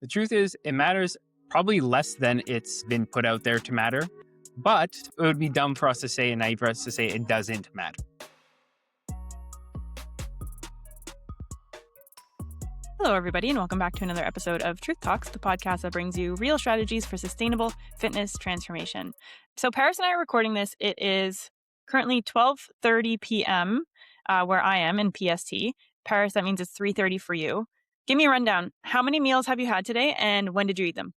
The truth is, it matters probably less than it's been put out there to matter, but it would be dumb for us to say and naive for us to say it doesn't matter. Hello, everybody, and welcome back to another episode of Truth Talks, the podcast that brings you real strategies for sustainable fitness transformation. So Paris and I are recording this. It is currently 12:30 p.m. Where I am in PST. Paris, that means it's 3:30 for you. Give me a rundown. How many meals have you had today, and when did you eat them?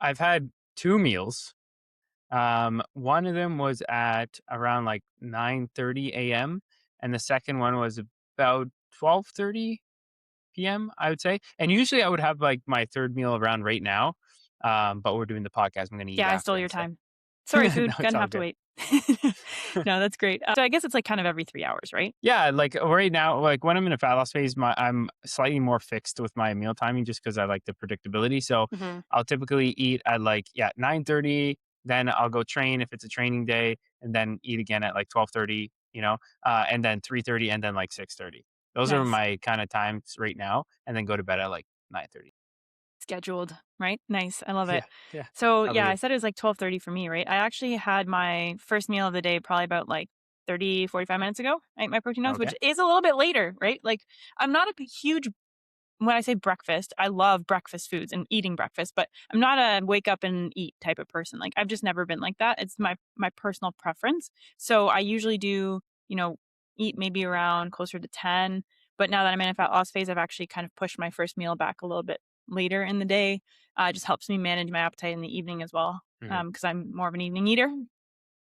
I've had 2 meals. One of them was at around like 9:30 a.m. and the second one was about 12:30 p.m., I would say. And usually I would have like my third meal around right now. But we're doing the podcast. I'm going to eat Yeah, I after stole your instead. time. Sorry, food. No, it's Gonna all have to good. wait. No, that's great. So I guess it's like kind of every 3 hours, right? Yeah, like right now, like when I'm in a fat loss phase, I'm slightly more fixed with my meal timing just because I like the predictability. So Mm-hmm. I'll typically eat at like 9:30. Then I'll go train if it's a training day, and then eat again at like 12:30. And then 3:30, and then like 6:30. Those are Nice. my kind of times right now, and then go to bed at like 9:30. Scheduled, right? Nice. I love Yeah, it. yeah. So How about yeah, I you? said it was like 12:30 for me, right? I actually had my first meal of the day probably about like 30, 45 minutes ago. I ate my protein oats, Okay. which is a little bit later, right? Like I'm not a huge, when I say breakfast, I love breakfast foods and eating breakfast, but I'm not a wake up and eat type of person. Like I've just never been like that. It's my personal preference. So I usually do, eat maybe around closer to 10. But now that I'm in a fat loss phase, I've actually kind of pushed my first meal back a little bit later in the day. It just helps me manage my appetite in the evening as well, Mhm. because I'm more of an evening eater.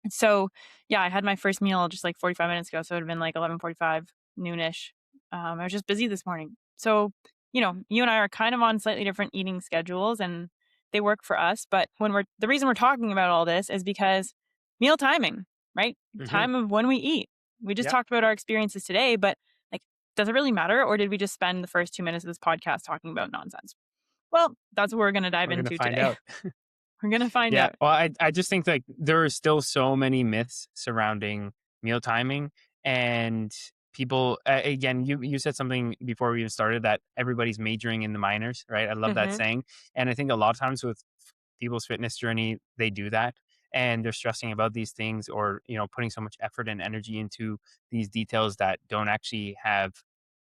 So yeah, I had my first meal just like 45 minutes ago. So it would have been like 11:45, noonish. I was just busy this morning. So, you and I are kind of on slightly different eating schedules and they work for us. But the reason we're talking about all this is because meal timing, right? Mhm. Time of when we eat. We just Yep. talked about our experiences today, but like, does it really matter? Or did we just spend the first 2 minutes of this podcast talking about nonsense? Well, that's what we're going to dive We're gonna into find today. out. We're going to find Yeah. out. Well, I just think like there are still so many myths surrounding meal timing, and people again, you said something before we even started that everybody's majoring in the minors, right? I love that Hmm. saying. And I think a lot of times with people's fitness journey, they do that, and they're stressing about these things, or putting so much effort and energy into these details that don't actually have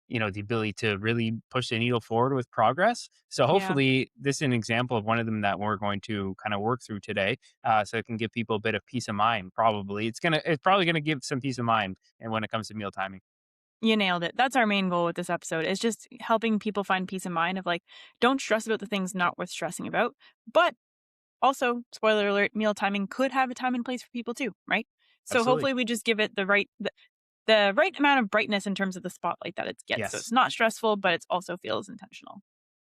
the ability to really push the needle forward with progress. So Yeah. hopefully this is an example of one of them that we're going to kind of work through today, so it can give people a bit of peace of mind. Probably it's probably gonna give some peace of mind, and when it comes to meal timing. You nailed it. That's our main goal with this episode, is just helping people find peace of mind of like, don't stress about the things not worth stressing about. But also, spoiler alert, meal timing could have a time and place for people too, right? So Absolutely. hopefully we just give it the right amount of brightness in terms of the spotlight that it gets. So it's Yes. not stressful, but it also feels intentional.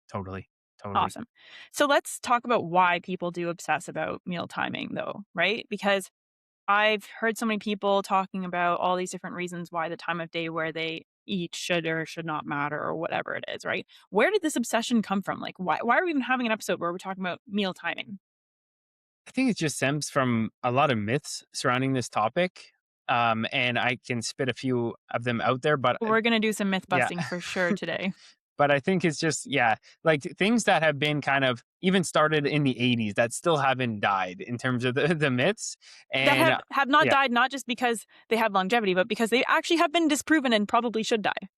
Totally. Awesome. So let's talk about why people do obsess about meal timing though, right? Because I've heard so many people talking about all these different reasons why the time of day where they eat should or should not matter or whatever it is, right? Where did this obsession come from? Like, why are we even having an episode where we're talking about meal timing? I think it just stems from a lot of myths surrounding this topic, and I can spit a few of them out there, but We're going to do some myth yeah. busting for sure today. But I think it's just, yeah, like things that have been kind of even started in the 80s that still haven't died in terms of the myths. That And have not yeah, died, not just because they have longevity, but because they actually have been disproven and probably should die,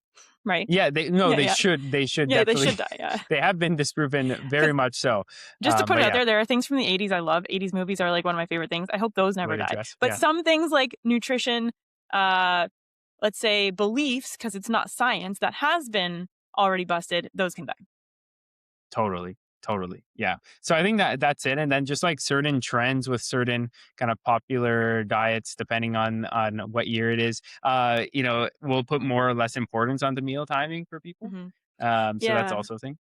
right? yeah, they no, Yeah, they yeah. should, they should Yeah, they definitely, should die, yeah. they have been disproven very Because much so. just to put it But out yeah, there are things from the 80s I love. 80s movies are like one of my favorite things. I hope those way never to die. dress. But Yeah, some things like nutrition, uh, let's say beliefs, because it's not science, that has been already busted, those can die. totally. Totally. Yeah. So I think that that's it. And then just like certain trends with certain kind of popular diets, depending on what year it is, we'll put more or less importance on the meal timing for people. Hmm. So that's Yeah. also a thing.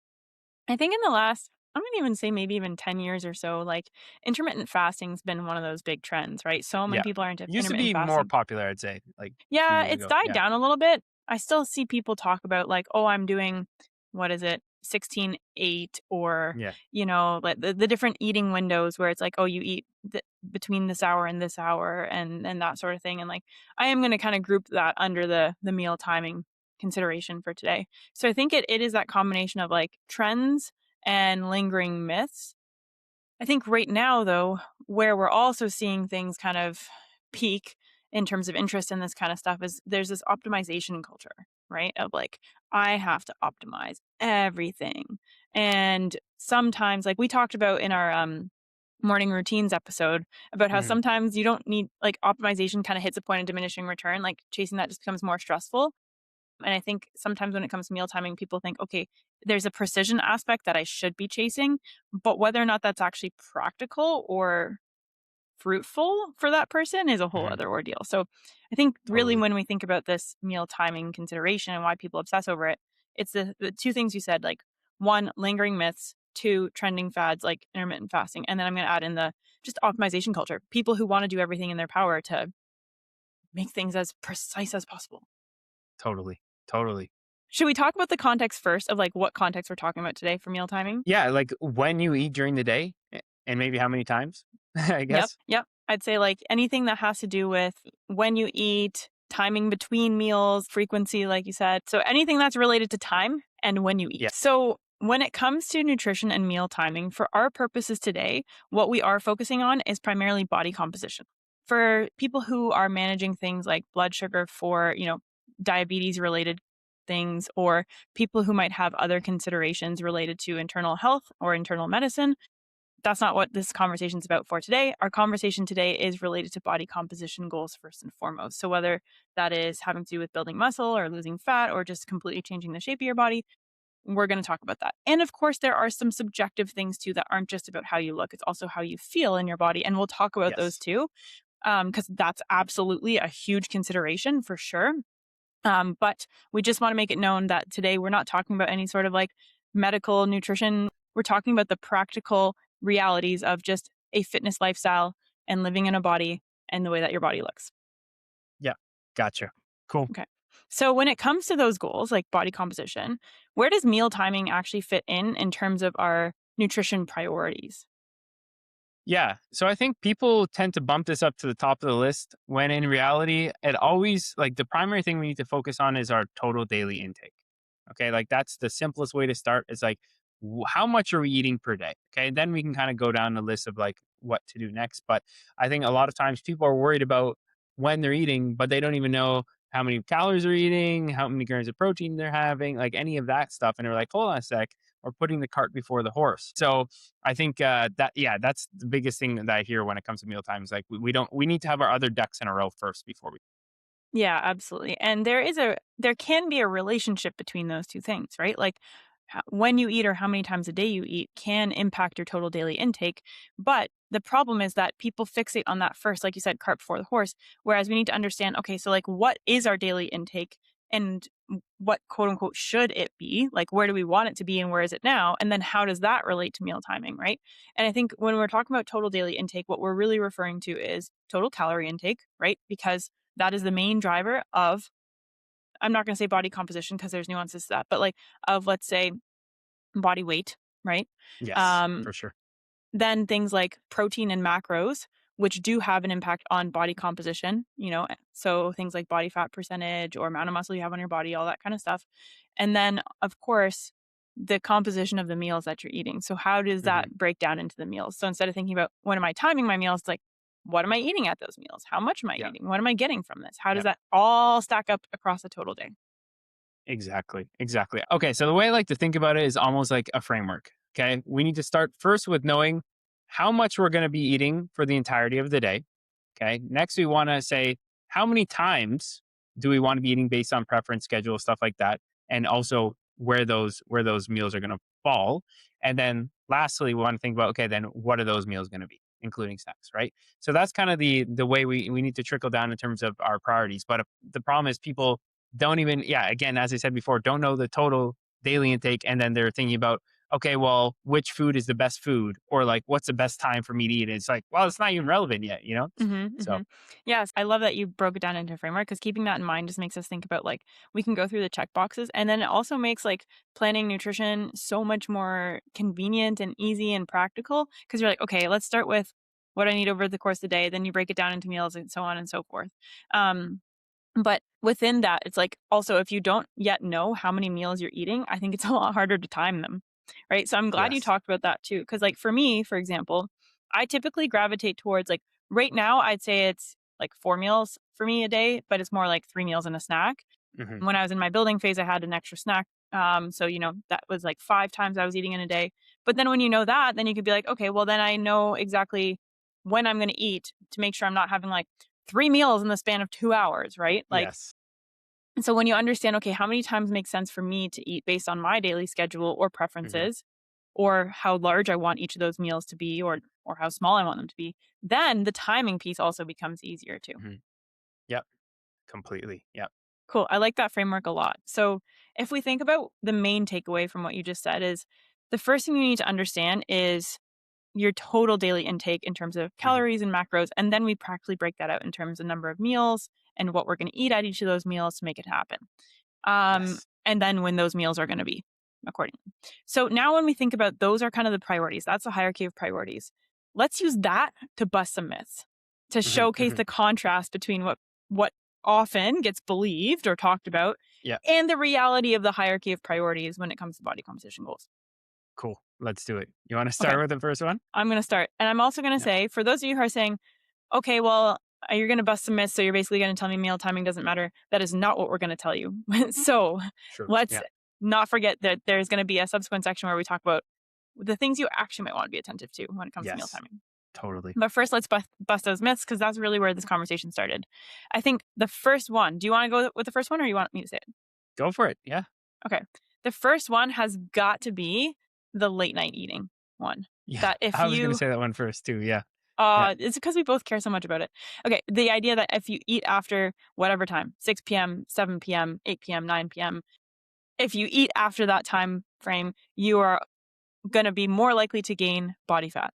I think in the last, I'm going to even say maybe even 10 years or so, like intermittent fasting's been one of those big trends, right? So many Yeah. people are into Used to intermittent be more fasting. popular, I'd say, like a few Yeah, years it's ago. died Yeah. down a little bit. I still see people talk about like, oh, I'm doing, what is it, 16/8, or, Yeah. like the different eating windows where it's like, oh, you eat between this hour and this hour and that sort of thing. And like, I am going to kind of group that under the meal timing consideration for today. So I think it is that combination of like trends and lingering myths. I think right now, though, where we're also seeing things kind of peak in terms of interest in this kind of stuff is there's this optimization culture, right? Of like, I have to optimize everything. And sometimes, like we talked about in our morning routines episode, about how Mhm. sometimes you don't need like optimization kind of hits a point of diminishing return. Like chasing that just becomes more stressful. And I think sometimes when it comes to meal timing, people think, okay, there's a precision aspect that I should be chasing, but whether or not that's actually practical or fruitful for that person is a whole Mhm. other ordeal. So I think really Totally. when we think about this meal timing consideration and why people obsess over it, it's the two things you said, like one, lingering myths, two, trending fads like intermittent fasting. And then I'm going to add in the just optimization culture, people who want to do everything in their power to make things as precise as possible. Totally. Totally. Should we talk about the context first of like what context we're talking about today for meal timing? Yeah, like when you eat during the day and maybe how many times, I Yep, guess. yep. I'd say like anything that has to do with when you eat, timing between meals, frequency, like you said. So anything that's related to time and when you Yeah. eat. So when it comes to nutrition and meal timing, for our purposes today, what we are focusing on is primarily body composition. For people who are managing things like blood sugar for, diabetes related things, or people who might have other considerations related to internal health or internal medicine, that's not what this conversation is about for today. Our conversation today is related to body composition goals first and foremost. So whether that is having to do with building muscle or losing fat or just completely changing the shape of your body, we're going to talk about that. And of course, there are some subjective things too that aren't just about how you look, it's also how you feel in your body. And we'll talk about those Yes. too, because that's absolutely a huge consideration for sure. But we just want to make it known that today we're not talking about any sort of like medical nutrition. We're talking about the practical realities of just a fitness lifestyle and living in a body and the way that your body looks. Yeah. Gotcha. Cool. Okay. So when it comes to those goals, like body composition, where does meal timing actually fit in terms of our nutrition priorities? Yeah. So I think people tend to bump this up to the top of the list when in reality, it always like the primary thing we need to focus on is our total daily intake. Okay. Like that's the simplest way to start is like, how much are we eating per day? Okay. Then we can kind of go down the list of like what to do next. But I think a lot of times people are worried about when they're eating, but they don't even know how many calories they're eating, how many grams of protein they're having, like any of that stuff. And they're like, hold on a sec, we're putting the cart before the horse. So I think that's the biggest thing that I hear when it comes to meal times. Like we need to have our other ducks in a row first before we. Yeah, absolutely. And there can be a relationship between those two things, right? Like when you eat or how many times a day you eat can impact your total daily intake. But the problem is that people fixate on that first, like you said, cart before the horse. Whereas we need to understand, okay, so like what is our daily intake and what quote unquote should it be? Like where do we want it to be and where is it now? And then how does that relate to meal timing, right? And I think when we're talking about total daily intake, what we're really referring to is total calorie intake, right? Because that is the main driver of, I'm not going to say body composition because there's nuances to that, but like of, let's say, body weight, right? Yes, Um, for sure. then things like protein and macros, which do have an impact on body composition, so things like body fat percentage or amount of muscle you have on your body, all that kind of stuff. And then, of course, the composition of the meals that you're eating. So, how does Hmm. that break down into the meals? So, instead of thinking about when am I timing my meals, it's like, what am I eating at those meals? How much am I Yeah, eating? What am I getting from this? How does yeah, that all stack up across a total day? exactly, exactly. Okay, so the way I like to think about it is almost like a framework. Okay, we need to start first with knowing how much we're going to be eating for the entirety of the day. Okay. Next, we want to say how many times do we want to be eating based on preference, schedule, stuff like that, and also where those meals are going to fall. And then lastly, we want to think about okay, then what are those meals going to be, including snacks, right? So that's kind of the way we need to trickle down in terms of our priorities. But the problem is people don't even again as I said before don't know the total daily intake, and then they're thinking about okay, well, which food is the best food? Or like, what's the best time for me to eat? It's like, well, it's not even relevant yet, you know? Mhm, So, mhm. Yes, I love that you broke it down into a framework because keeping that in mind just makes us think about, like, we can go through the check boxes, and then it also makes, like, planning nutrition so much more convenient and easy and practical. Because 'cause you're like, "Okay, let's start with what I need over the course of the day," then you break it down into meals and so on and so forth. Um, but within that, it's like, also, if you don't yet know how many meals you're eating, I think it's a lot harder to time them. right? So I'm glad you Yes. talked about that too. Because like for me, for example, I typically gravitate towards like right now, I'd say it's like 4 meals for me a day, but it's more like 3 meals and a snack. Hmm. When I was in my building phase, I had an extra snack. So, that was like 5 times I was eating in a day. But then when you know that, then you could be like, okay, well, then I know exactly when I'm going to eat to make sure I'm not having like 3 meals in the span of 2 hours, right? Like, Yes. and so when you understand, okay, how many times makes sense for me to eat based on my daily schedule or Hmm. preferences, or how large I want each of those meals to be, or how small I want them to be, then the timing piece also becomes easier too. Hmm. Yep. Completely. Yep. Cool. I like that framework a lot. So, if we think about the main takeaway from what you just said is the first thing you need to understand is your total daily intake in terms of Hmm. calories and macros, and then we practically break that out in terms of number of meals and what we're going to eat at each of those meals to make it happen. Yes. And then when those meals are going to be accordingly. So now when we think about those are kind of the priorities, that's a hierarchy of priorities. Let's use that to bust some myths, to Hmm. showcase Hmm. the contrast between what often gets believed or talked about Yeah. and the reality of the hierarchy of priorities when it comes to body composition goals. Cool. Let's do it. You want to Okay, start with the first one? I'm going to start. And I'm also going to Yeah. say, for those of you who are saying, okay, well, you're going to bust some myths. So you're basically going to tell me meal timing doesn't matter. That is not what we're going to tell you. So Sure. let's Yeah. not forget that there's going to be a subsequent section where we talk about the things you actually might want to be attentive to when it comes to meal Yes. timing. Totally. But first, let's bust those myths because that's really where this conversation started. I think the first one, do you want to go with the first one or you want me to say it? Go for it. Yeah. Okay. The first one has got to be the late night eating one. Yeah. That if I was gonna you say that one first too. Yeah. Yeah. It's because we both care so much about it. Okay, the idea that if you eat after whatever time, 6 p.m., 7 p.m., 8 p.m., 9 p.m., if you eat after that time frame, you are going to be more likely to gain body fat.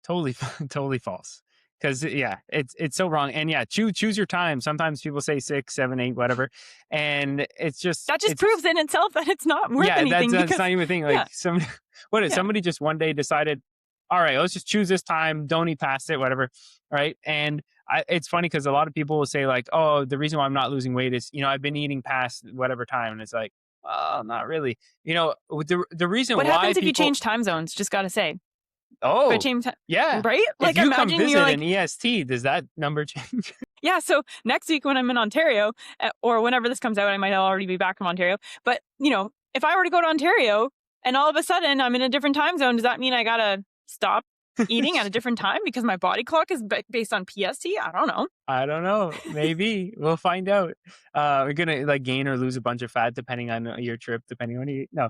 Totally, totally false. Because yeah, it's so wrong. And yeah, choose your time. Sometimes people say 6, 7, 8, whatever, and That just it's proves in itself that it's not worth yeah, anything that's because, not even a thing. Like yeah, some, what is yeah. somebody just one day decided, all right, let's just choose this time. Don't eat past it, whatever. Right. And it's funny because a lot of people will say like, oh, the reason why I'm not losing weight is I've been eating past whatever time, and it's like, well, not really. The reason What why happens if you people, change time zones? Just got to say. If I oh change, yeah, right? if Like you come imagine you're visit like, an EST, does that number change? yeah, so next week when I'm in Ontario, or whenever this comes out, I might already be back from Ontario. But, if I were to go to Ontario and all of a sudden I'm in a different time zone, does that mean I got to stop eating at a different time because my body clock is based on PST? I don't know. I don't know. Maybe we'll find out. We're gonna like gain or lose a bunch of fat depending on your trip, depending on you. No,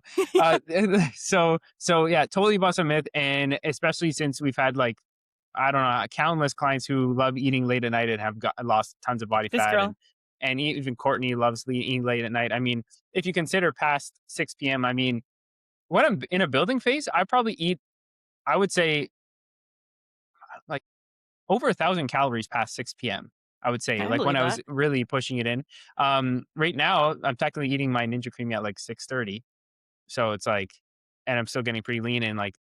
so yeah, totally bust a myth, and especially since we've had like I don't know countless clients who love eating late at night and have lost tons of body This fat, girl. and even Courtney loves eating late at night. I mean, if you consider past 6 p.m., I mean, when I'm in a building phase, I probably eat. I would say like over 1,000 calories past 6 p.m. I would say, I like when believe I that. was really pushing it in. Right now, I'm technically eating my Ninja Creamy at like 6:30, so it's like, and I'm still getting pretty lean. And like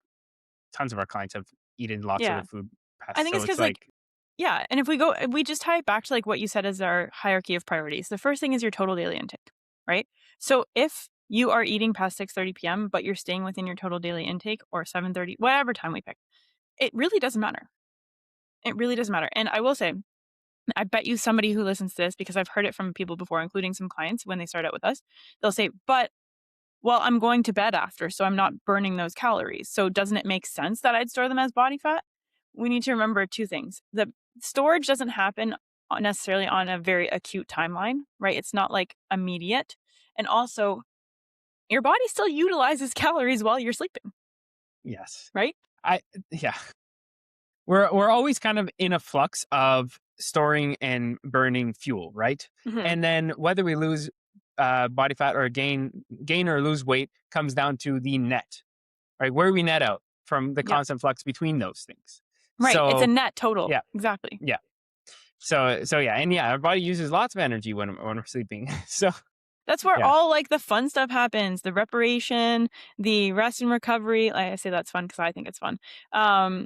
tons of our clients have eaten lots of Yeah. the food I past, think so it's it's because, like, like yeah. And if we just tie it back to like what you said as our hierarchy of priorities, the first thing is your total daily intake, right? So if you are eating past 6:30 p.m., but you're staying within your total daily intake or 7:30, whatever time we pick, it really doesn't matter. It really doesn't matter. And I will say, I bet you somebody who listens to this, because I've heard it from people before, including some clients when they start out with us, they'll say, but well, I'm going to bed after, so I'm not burning those calories. So doesn't it make sense that I'd store them as body fat? We need to remember two things. The storage doesn't happen necessarily on a very acute timeline, right? It's not like immediate. And also, your body still utilizes calories while you're sleeping, yes, right? I yeah, we're always kind of in a flux of storing and burning fuel, right? Hmm. And then whether we lose body fat or gain or lose weight comes down to the net, right? Where we net out from the Yep. constant flux between those things. Right. It's a So net total. yeah, Exactly. yeah. So yeah, and yeah, our body uses lots of energy when we're sleeping. So That's where yeah, all like the fun stuff happens, the reparation, the rest and recovery. Like I say that's fun because I think it's fun.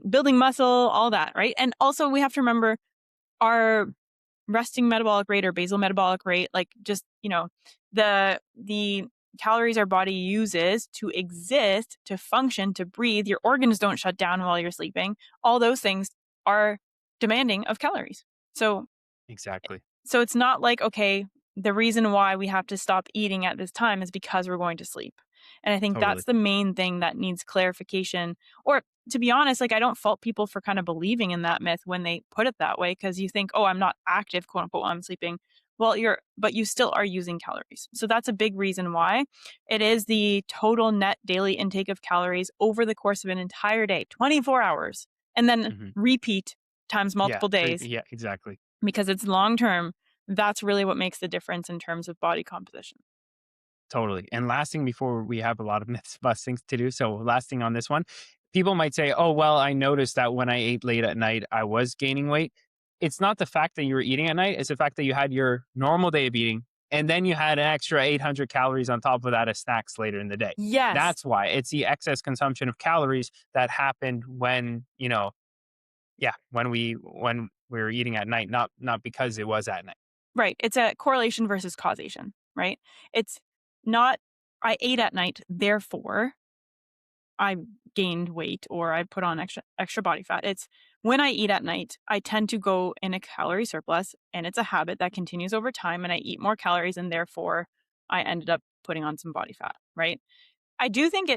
Building muscle, all that, right? And also we have to remember our resting metabolic rate or basal metabolic rate, like just, the calories our body uses to exist, to function, to breathe. Your organs don't shut down while you're sleeping. All those things are demanding of calories. So Exactly. so it's not like, okay, the reason why we have to stop eating at this time is because we're going to sleep. And I think that's Totally. the main thing that needs clarification. Or to be honest, like I don't fault people for kind of believing in that myth when they put it that way because you think, oh, I'm not active, quote unquote, while I'm sleeping. Well, but you still are using calories. So that's a big reason why it is the total net daily intake of calories over the course of an entire day, 24 hours, and then Hmm. repeat times Yeah. multiple days Yeah. Exactly. because it's long term. That's really what makes the difference in terms of body composition. Totally. And last thing before we have a lot of myths busting to do. So last thing on this one, people might say, "Oh, well, I noticed that when I ate late at night, I was gaining weight." It's not the fact that you were eating at night; it's the fact that you had your normal day of eating, and then you had an extra 800 calories on top of that as snacks later in the day. Yes. That's why it's the excess consumption of calories that happened when yeah, when we were eating at night, not because it was at night. Right. It's a correlation versus causation, right? It's not I ate at night, therefore I gained weight or I put on extra body fat. It's when I eat at night, I tend to go in a calorie surplus and it's a habit that continues over time and I eat more calories and therefore I ended up putting on some body fat, right? I do think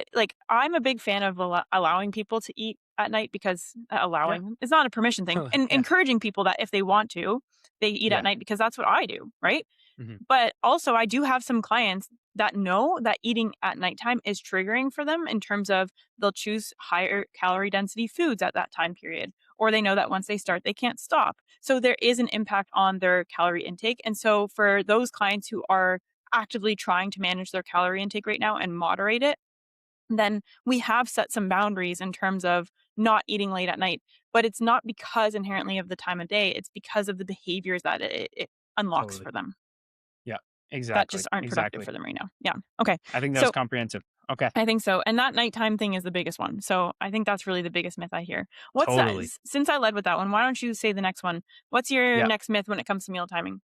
I'm a big fan of allowing people to eat at night because Yeah. allowing it's not a permission thing and Yeah. encouraging people that if they want to, they eat at Yeah. night because that's what I do, right? Mhm. But also, I do have some clients that know that eating at nighttime is triggering for them in terms of they'll choose higher calorie density foods at that time period, or they know that once they start, they can't stop. So there is an impact on their calorie intake. And so for those clients who are actively trying to manage their calorie intake right now and moderate it, then we have set some boundaries in terms of not eating late at night. But it's not because inherently of the time of day, it's because of the behaviors that it unlocks Totally. for them Yeah. that Exactly. just aren't productive Exactly. for them right now. Yeah. Okay. I think that was So comprehensive. Okay. I think so. And that nighttime thing is the biggest one. So I think that's really the biggest myth I hear. What's that? Totally. Since I led with that one, why don't you say the next one? What's your Yeah. next myth when it comes to meal timing?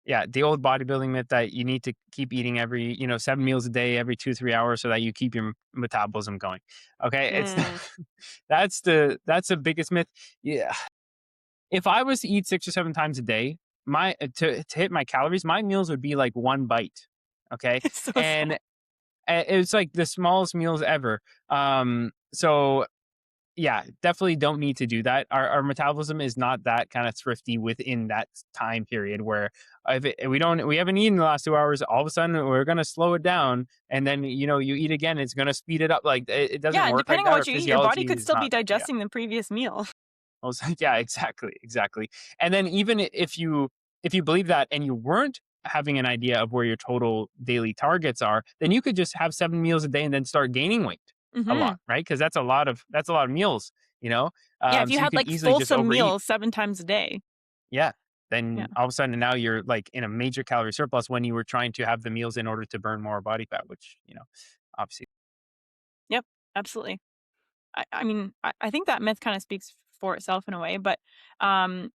Yeah. The old bodybuilding myth that you need to keep eating every, 7 meals a day every 2, 3 hours so that you keep your metabolism going. Okay. It's Mm. that's the biggest myth. Yeah. If I was to eat 6 or 7 times a day, my to hit my calories, my meals would be like one bite. Okay. It's so And sad. it's like the smallest meals ever. So yeah, definitely don't need to do that. Our metabolism is not that kind of thrifty within that time period where if we haven't eaten the last 2 hours, all of a sudden we're gonna slow it down, and then you eat again, it's gonna speed it up. Like it doesn't Yeah. And work like depending on that. Our what you eat, your body physiology could is still be not there. Yeah. digesting the previous meal. I was like, yeah, exactly, exactly. And then even if you believe that and you weren't having an idea of where your total daily targets are, then you could just have 7 meals a day and then start gaining weight a Hmm. lot, right? Because that's a lot of meals, you know. Yeah. If you So you had could like easily just fulsome overeat. meals 7 times a day. Yeah. Yeah. Then all of a sudden now you're like in a major calorie surplus when you were trying to have the meals in order to burn more body fat, which obviously. Yep. Absolutely. I mean, I think that myth kind of speaks for itself in a way, but um,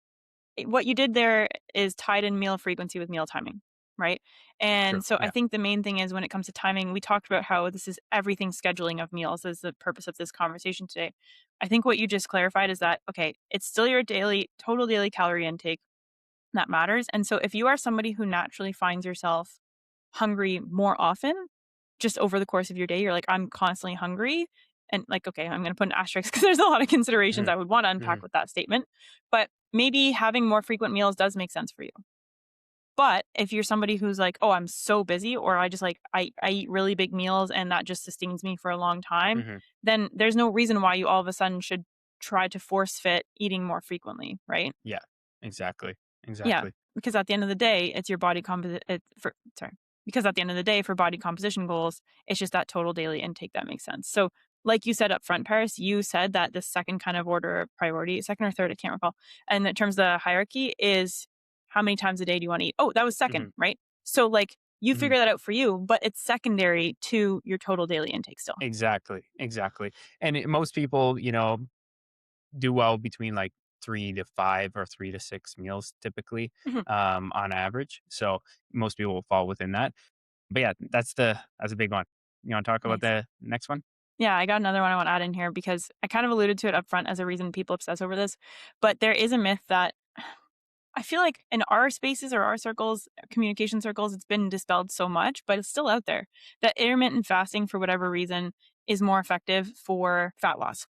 what you did there is tied in meal frequency with meal timing, right? True. And so I Yeah. think the main thing is when it comes to timing, we talked about how this is everything scheduling of meals is the purpose of this conversation today. I think what you just clarified is that, okay, it's still your total daily calorie intake that matters. And so if you are somebody who naturally finds yourself hungry more often, just over the course of your day, you're like, I'm constantly hungry. And like, okay, I'm going to put an asterisk because there's a lot of considerations Hmm. I would want to Hmm. unpack with that statement. But maybe having more frequent meals does make sense for you. But if you're somebody who's like, oh, I'm so busy, or I just like, I eat really big meals and that just sustains me for a long time, Hmm. then there's no reason why you all of a sudden should try to force fit eating more frequently, right? Yeah. Exactly. Yeah, Exactly. because at the end of the day, it's your body composite. For sorry, because at the end of the day, for body composition goals, it's just that total daily intake that makes sense. So, like you said up front, Paris, you said that the second kind of order of priority, second or third, I can't recall, and in terms of the hierarchy is how many times a day do you want to eat? Oh, that was second, Hmm. right? So, like you Hmm. figure that out for you, but it's secondary to your total daily intake still. Exactly. Exactly. And most people, do well between like 3 to 5 or 3 to 6 meals typically, Mhm. on average. So most people will fall within that. But yeah, that's a big one. You want to talk about Nice. the next one? Yeah, I got another one I want to add in here because I kind of alluded to it up front as a reason people obsess over this. But there is a myth that I feel like in our spaces or our circles, communication circles, it's been dispelled so much, but it's still out there that intermittent fasting, for whatever reason, is more effective for fat loss.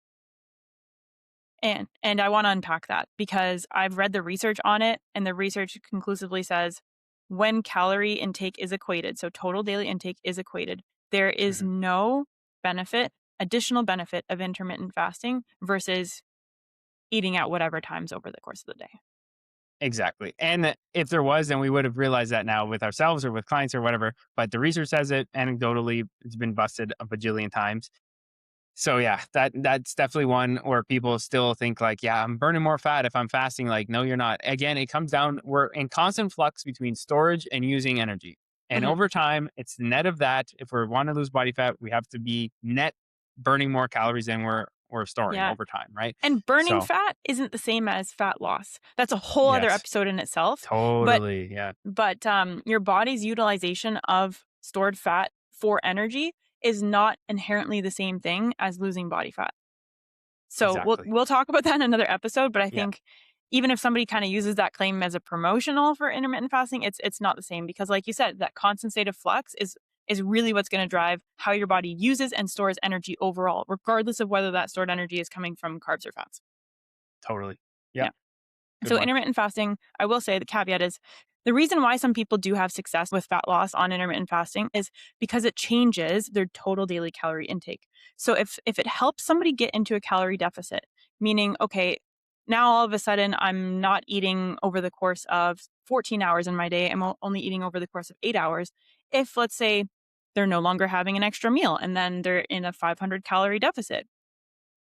And I want to unpack that because I've read the research on it, and the research conclusively says when calorie intake is equated, so total daily intake is equated, there is Mhm. no benefit, additional benefit of intermittent fasting versus eating at whatever times over the course of the day. Exactly. And if there was, then we would have realized that now with ourselves or with clients or whatever. But the research says it anecdotally, it's been busted a bajillion times. So yeah, that's definitely one where people still think like, yeah, I'm burning more fat if I'm fasting. Like, no, you're not. Again, it comes down, we're in constant flux between storage and using energy. And Mhm. over time, it's the net of that. If we want to lose body fat, we have to be net burning more calories than we're storing Yeah. over time, right? And burning So fat isn't the same as fat loss. That's a whole other yes, episode in itself. But totally. Yeah, your body's utilization of stored fat for energy is not inherently the same thing as losing body fat. So we'll exactly. we'll talk about that in another episode, but I Yeah, think even if somebody kind of uses that claim as a promotional for intermittent fasting, it's not the same because like you said, that constant state of flux is really what's going to drive how your body uses and stores energy overall, regardless of whether that stored energy is coming from carbs or fats. totally. Yeah. Yep. Good So one. intermittent fasting, I will say the caveat is the reason why some people do have success with fat loss on intermittent fasting is because it changes their total daily calorie intake. So if it helps somebody get into a calorie deficit, meaning okay, now all of a sudden I'm not eating over the course of 14 hours in my day, only eating over the course of 8 hours. If let's say they're no longer having an extra meal and then they're in a 500 calorie deficit,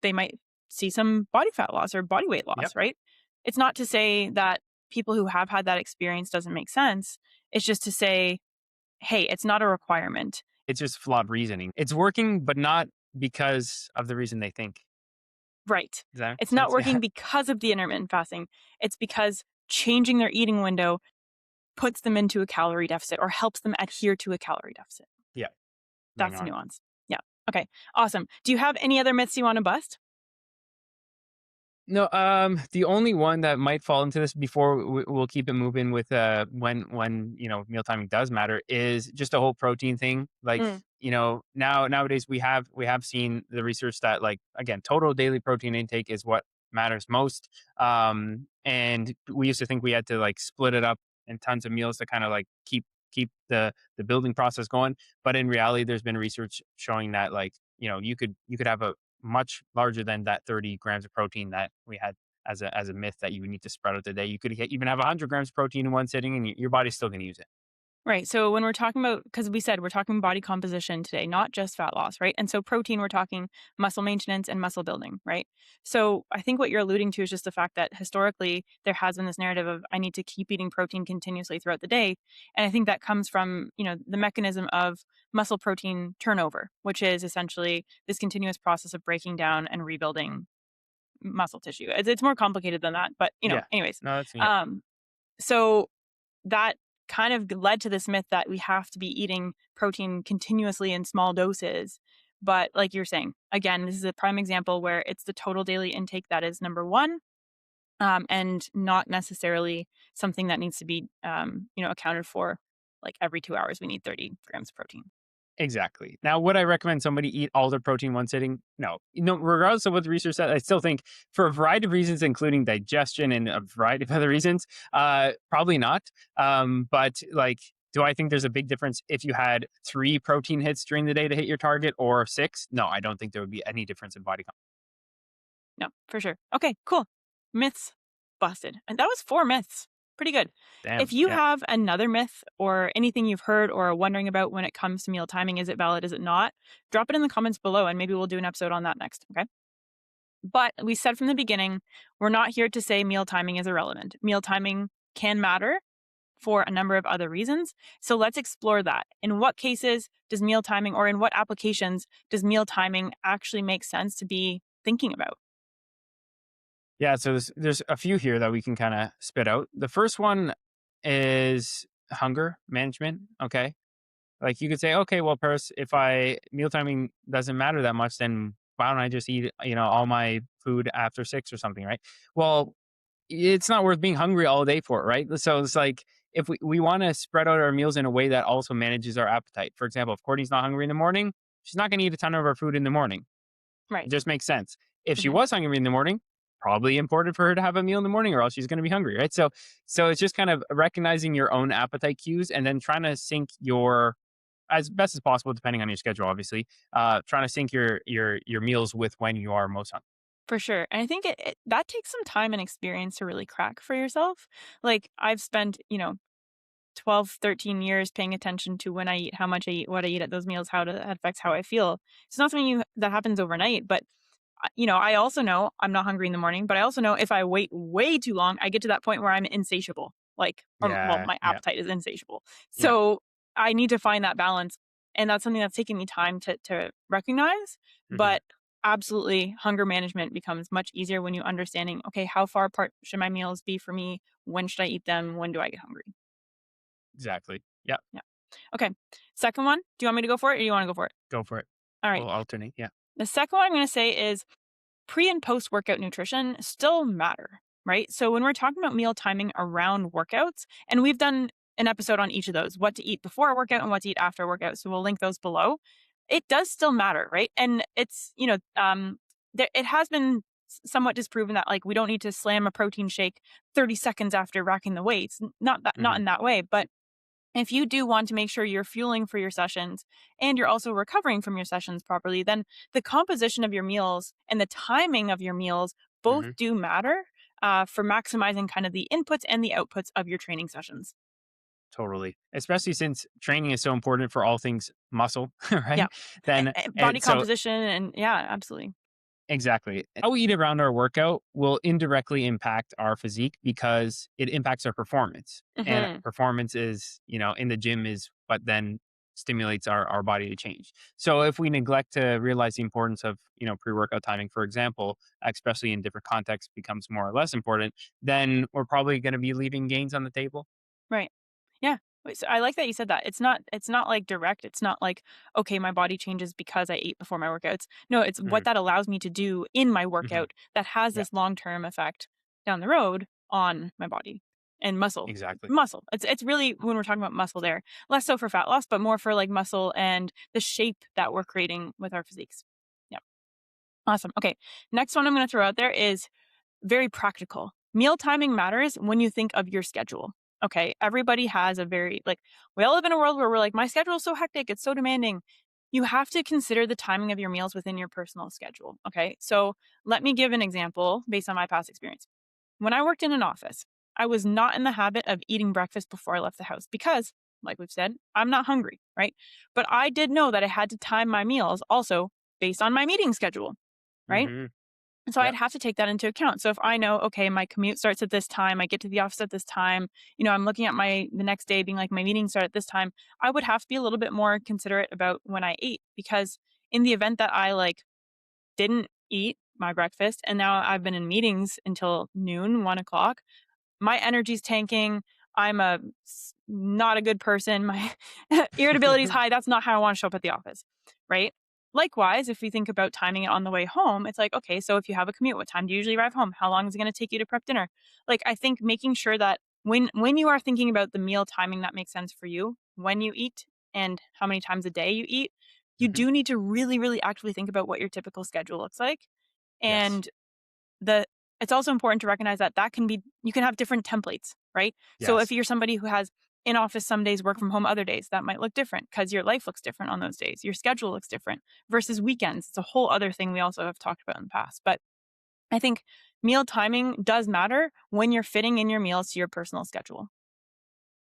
they might see some body fat loss or body weight Yep. loss, right? It's not to say that people who have had that experience doesn't make sense. It's just to say, hey, it's not a requirement. It's just flawed reasoning. It's working, but not because of the reason they think. Right. Does that make It's not sense? Yeah. working because of the intermittent fasting. It's because changing their eating window puts them into a calorie deficit or helps them adhere to a calorie deficit. Yeah. Bang That's the on. nuance. Yeah. Okay. Awesome. Do you have any other myths you want to bust? No, the only one that might fall into this before we'll keep it moving with when meal timing does matter is just a whole protein thing. Like Mm, nowadays we have seen the research that like again total daily protein intake is what matters most. And we used to think we had to like split it up in tons of meals to kind of like keep the building process going. But in reality, there's been research showing that like you could have a much larger than that 30 grams of protein that we had as a myth that you would need to spread out the day. You could even have 100 grams of protein in one sitting, and your body's still going to use it. right. So when we're talking about, because we said we're talking body composition today, not just fat loss, right? And so protein, we're talking muscle maintenance and muscle building, right? So I think what you're alluding to is just the fact that historically there has been this narrative of I need to keep eating protein continuously throughout the day. And I think that comes from, the mechanism of muscle protein turnover, which is essentially this continuous process of breaking down and rebuilding muscle tissue. It's more complicated than that, but Yeah. anyways. No, that's yeah. Um, so that kind of led to this myth that we have to be eating protein continuously in small doses. But like you're saying, again, this is a prime example where it's the total daily intake that is number one, and not necessarily something that needs to be, accounted for. Like every 2 hours, we need 30 grams of protein. Exactly. Now, would I recommend somebody eat all their protein one sitting? No. Regardless of what the research said, I still think for a variety of reasons, including digestion and a variety of other reasons, probably not. But like, do I think there's a big difference if you had 3 protein hits during the day to hit your target or 6? No, I don't think there would be any difference in body comp. No, for sure. Okay, cool. Myths busted. And that was 4 myths. Pretty good. If Damn. you Yeah. have another myth or anything you've heard or are wondering about when it comes to meal timing, is it valid? Is it not? Drop it in the comments below and maybe we'll do an episode on that next. Okay. But we said from the beginning, we're not here to say meal timing is irrelevant. Meal timing can matter for a number of other reasons. So let's explore that. In what cases does meal timing, or in what applications does meal timing actually make sense to be thinking about? Yeah. So there's a few here that we can kind of spit out. The first one is hunger management. Okay. Like you could say, okay, well, Paris, if I meal timing doesn't matter that much, then why don't I just eat, all my food after 6 or something, right? Well, it's not worth being hungry all day for, right? So it's like if we want to spread out our meals in a way that also manages our appetite. For example, if Courtney's not hungry in the morning, she's not going to eat a ton of her food in the morning. It Right. just makes sense. If she Mhm. was hungry in the morning, probably important for her to have a meal in the morning or else she's going to be hungry, right? So it's just kind of recognizing your own appetite cues and then trying to sync your as best as possible depending on your schedule obviously. Trying to sync your meals with when you are most hungry. For sure, and I think that takes some time and experience to really crack for yourself. Like, I've spent, 12, 13 years paying attention to when I eat, how much I eat, what I eat at those meals, how that affects how I feel. It's not something that happens overnight, but I also know I'm not hungry in the morning, but I also know if I wait way too long, I get to that point where I'm insatiable. Like, well, Yeah, my yeah, appetite is insatiable. yeah. So I need to find that balance. And that's something that's taken me time to recognize. Hmm. But absolutely, hunger management becomes much easier when you understanding, okay, how far apart should my meals be for me? When should I eat them? When do I get hungry? Exactly. Yeah. Yeah. Okay. Second one. Do you want me to go for it or do you want to go for it? Go for it. All right. We'll alternate. Yeah. The second one I'm going to say is pre and post workout nutrition still matter, right? So when we're talking about meal timing around workouts, and we've done an episode on each of those, what to eat before a workout and what to eat after a workout. So we'll link those below. It does still matter, right? And it's, it has been somewhat disproven that like we don't need to slam a protein shake 30 seconds after racking the weights. Not Hmm. in that way, but if you do want to make sure you're fueling for your sessions and you're also recovering from your sessions properly, then the composition of your meals and the timing of your meals both Hmm. do matter for maximizing kind of the inputs and the outputs of your training sessions. Totally. Especially since training is so important for all things muscle, Yeah. right? Then, Body and so composition. And yeah, absolutely. exactly. How we eat around our workout will indirectly impact our physique because it impacts our performance. And Hmm. performance is, in the gym is what then stimulates our body to change. So if we neglect to realize the importance of, pre-workout timing, for example, especially in different contexts becomes more or less important, then we're probably going to be leaving gains on the table. Right. Yeah. So I like that you said that. It's not like direct. It's not like, okay, my body changes because I ate before my workouts. No, it's what Hmm. that allows me to do in my Hmm. workout that has Yeah, this long-term effect down the road on my body and muscle. exactly. Muscle. It's really when we're talking about muscle there, less so for fat loss, but more for like muscle and the shape that we're creating with our physiques. Yeah. Awesome. Okay. Next one I'm going to throw out there is very practical. Meal timing matters when you think of your schedule. Okay. Everybody has a very, like, we all live in a world where we're like, my schedule is so hectic, it's so demanding. You have to consider the timing of your meals within your personal schedule. Okay. So let me give an example based on my past experience. When I worked in an office, I was not in the habit of eating breakfast before I left the house because, like we've said, I'm not hungry. Right. But I did know that I had to time my meals also based on my meeting schedule. Right. Hmm. So Yeah. I'd have to take that into account. So if I know, okay, my commute starts at this time, I get to the office at this time, I'm looking at the next day being like my meetings start at this time, I would have to be a little bit more considerate about when I ate because in the event that I like didn't eat my breakfast and now I've been in meetings until noon, 1 o'clock, my energy's tanking. Not a good person. My irritability is high. That's not how I want to show up at the office, right? Likewise, if we think about timing it on the way home, it's like, okay, so if you have a commute, what time do you usually arrive home? How long is it going to take you to prep dinner? Like, I think making sure that when you are thinking about the meal timing that makes sense for you, when you eat and how many times a day you eat, you Hmm. do need to really, really actively think about what your typical schedule looks like. Yes. And the it's also important to recognize that you can have different templates, right? So if Yes. you're somebody who has in office some days, work from home other days, that might look different because your life looks different on those days. Your schedule looks different versus weekends. It's a whole other thing we also have talked about in the past. But I think meal timing does matter when you're fitting in your meals to your personal schedule.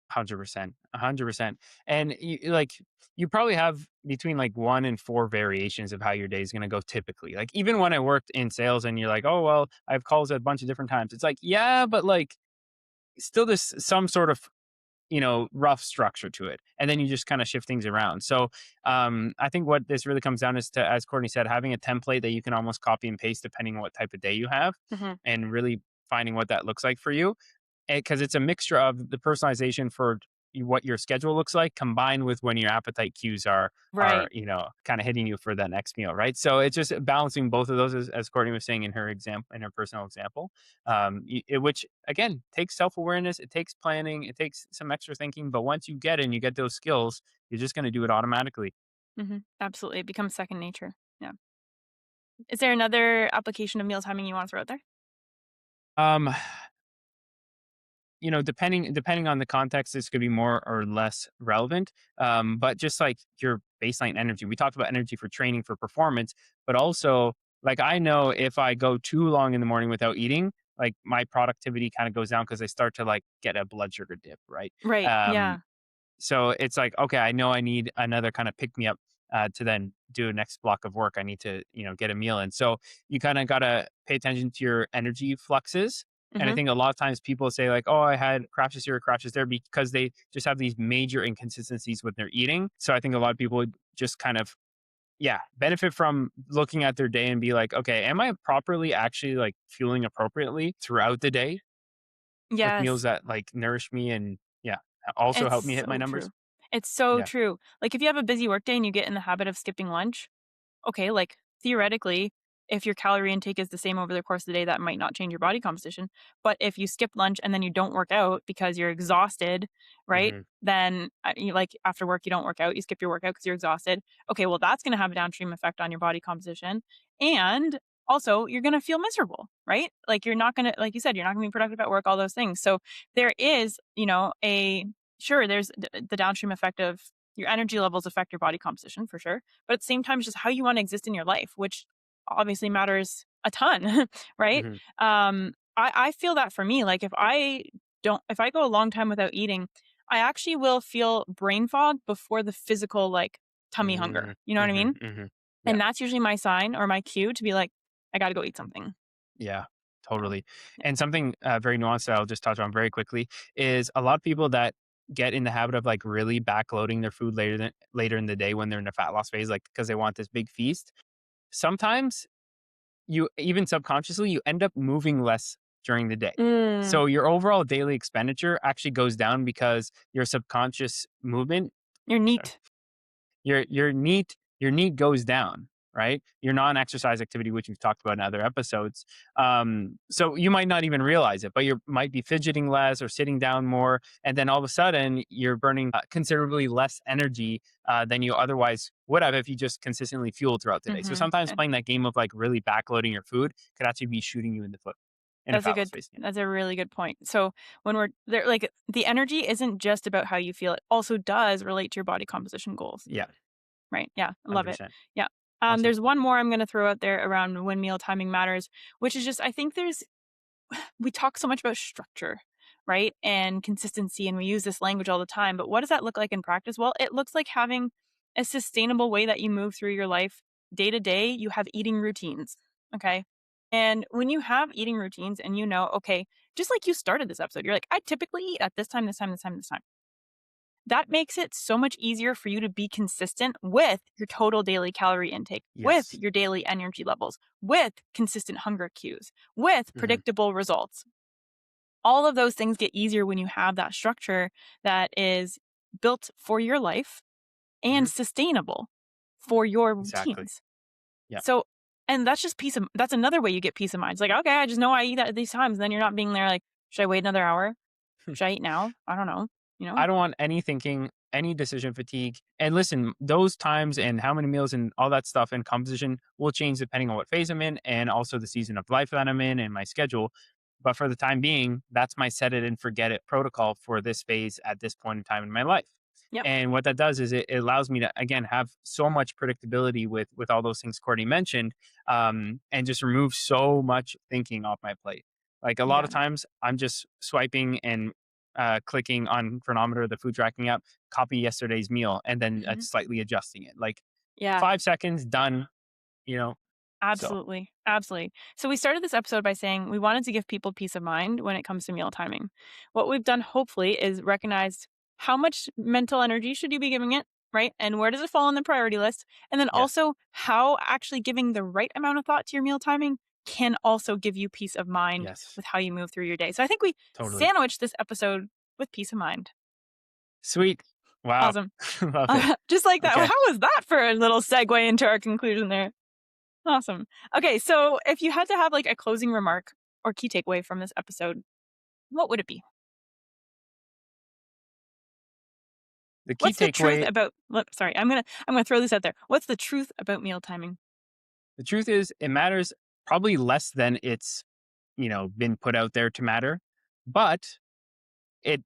100%. 100%. And you probably have between like 1 and 4 variations of how your day is gonna go typically. Like, even when I worked in sales and you're like, "Oh, well, I have calls at a bunch of different times." It's like, yeah, but, like, still there's some sort of, rough structure to it, and then you just kinda shift things around. So, I think what this really comes down is to, as Courtney said, having a template that you can almost copy and paste depending on what type of day you have, Hmm. and really finding what that looks like for you. Because it's a mixture of the personalization for what your schedule looks like combined with when your appetite cues are Right. kind of hitting you for that next meal, right? So it's just balancing both of those, as Courtney was saying in her example, in her personal example, which again takes self-awareness, it takes planning, it takes some extra thinking, but once you get it and you get those skills, you're just going to do it automatically. Absolutely. It becomes second nature. Yeah. Is there another application of meal timing you want to throw out there? um depending on the context, this could be more or less relevant. But just like your baseline energy, we talked about energy for training, for performance, but also like I know if I go too long in the morning without eating, like my productivity kind of goes down because I start to like get a blood sugar dip, right? Right. Um, Yeah. so it's like, okay, I know I need another kind of pick me up to then do a next block of work. I need to, get a meal in. So you kind of got to pay attention to your energy fluxes. And I hmm think a lot of times people say like, oh, I had crashes here, crashes there, because they just have these major inconsistencies with their eating. So I think a lot of people would just kind of, yeah, benefit from looking at their day and be like, okay, am I properly actually like fueling appropriately throughout the day with meals Yes. that like nourish me and yeah, also It's help me hit my so numbers? true. It's so Yeah. true. Like if you have a busy workday and you get in the habit of skipping lunch, okay, like theoretically, if your calorie intake is the same over the course of the day, that might not change your body composition. But if you skip lunch and then you don't work out because you're exhausted, right? Hmm. Then like after work, you don't work out, you skip your workout because you're exhausted. Okay, well, that's going to have a downstream effect on your body composition. And also, you're going to feel miserable, right? Like you're not going to, like you said, you're not going to be productive at work, all those things. So there is, sure, there's the downstream effect of your energy levels affect your body composition for sure, but at the same time, it's just how you want to exist in your life, which obviously matters a ton, right? Hmm. I feel that for me, like if I go a long time without eating, I actually will feel brain fog before the physical like tummy hunger. Mhm, You know what I mhm, mean? mhm. Yeah, And that's usually my sign or my cue to be like, I got to go eat something. yeah, Yeah. totally. Yeah. And something, very nuanced that I'll just touch on very quickly is a lot of people that get in the habit of, like, really backloading their food later in the day when they're in a fat loss phase, like, because they want this big feast. Sometimes you even subconsciously, you end up moving less during the day. Mm, So your overall daily expenditure actually goes down because your subconscious movement you're sorry, neat. your need goes down, right? Your non-exercise activity, which we've talked about in other episodes. So you might not even realize it, but you might be fidgeting less or sitting down more, and then all of a sudden you're burning considerably less energy than you otherwise would have if you just consistently fueled throughout the day. So sometimes playing that game of like really backloading your food could actually be shooting you in the foot in a fat loss phase. Yeah. That's a really good point. So when we're there, like the energy isn't just about how you feel. It also does relate to your body composition goals. Yeah. Right. Yeah. I love it. 100%. Yeah. Awesome. There's one more I'm going to throw out there around when meal timing matters, which is just, I think we talk so much about structure, right? And consistency, and we use this language all the time. But what does that look like in practice? Well, it looks like having a sustainable way that you move through your life day to day. You have eating routines. Okay. And when you have eating routines and okay, just like you started this episode, you're like, I typically eat at this time, this time, this time, this time. That makes it so much easier for you to be consistent with your total daily calorie intake, with Yes. your daily energy levels, with consistent hunger cues, with Hmm. predictable results. All of those things get easier when you have that structure that is built for your life Hmm. and sustainable for your Exactly. routines. Yeah. So, and that's another way you get peace of mind. It's like, okay, I just know I eat at these times. And then you're not being there like, should I wait another hour? Should I eat now? I don't know. You know? I don't want any thinking, any decision fatigue. And listen, those times and how many meals and all that stuff and composition will change depending on what phase I'm in and also the season of life that I'm in and my schedule. But for the time being, that's my set it and forget it protocol for this phase at this point in time in my life. Yep. And what that does is it allows me to again have so much predictability with all those things Courtney mentioned, and just remove so much thinking off my plate. Like a lot Yeah. of times, I'm just swiping and clicking on Chronometer, the food tracking app, copy yesterday's meal, and then Mhm. slightly adjusting it. Like Yeah. 5 seconds, done. You know, so Absolutely. Absolutely. So we started this episode by saying we wanted to give people peace of mind when it comes to meal timing. What we've done hopefully is recognized how much mental energy should you be giving it, right? And where does it fall on the priority list? And then yes, also how actually giving the right amount of thought to your meal timing can also give you peace of mind yes, with how you move through your day. So I think we totally. sandwiched this episode with peace of mind. Sweet. Wow. Awesome. Love it. Just like that. Okay. How was that for a little segue into our conclusion there? Awesome. Okay, so if you had to have like a closing remark or key takeaway from this episode, what would it be? The key What's the truth takeaway, about sorry, I'm gonna throw this out there. What's the truth about meal timing? the truth is it matters probably less than it's, been put out there to matter, but it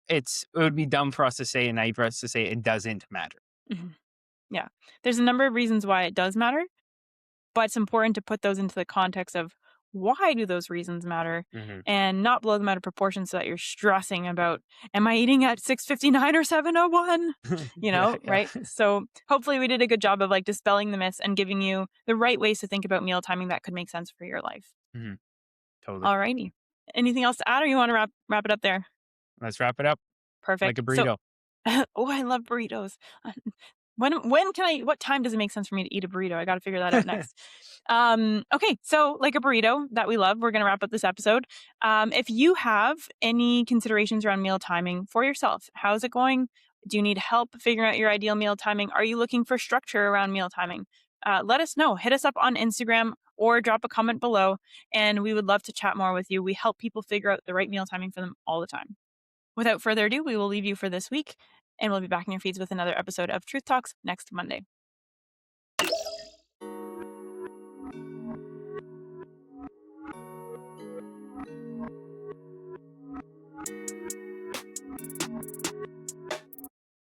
it would be dumb for us to say and naive for us to say it doesn't matter. Mhm. Yeah. There's a number of reasons why it does matter, but it's important to put those into the context of why do those reasons matter Hmm. and not blow them out of proportion so that you're stressing about am I eating at 6:59 or 7:01? Yeah, yeah. Right? So hopefully we did a good job of like dispelling the myths and giving you the right ways to think about meal timing that could make sense for your life. Hmm. Totally. Alrighty. Anything else to add or you want to wrap it up there? Let's wrap it up like Perfect. a So burrito. oh, I love burritos. When can I what time does it make sense for me to eat a burrito? I gotta figure that out next. Okay, so like a burrito that we love, we're gonna wrap up this episode. If you have any considerations around meal timing for yourself, how's it going? Do you need help figuring out your ideal meal timing? Are you looking for structure around meal timing? Let us know. Hit us up on Instagram or drop a comment below, and we would love to chat more with you. We help people figure out the right meal timing for them all the time. Without further ado, we will leave you for this week, and we'll be back in your feeds with another episode of Truth Talks next Monday.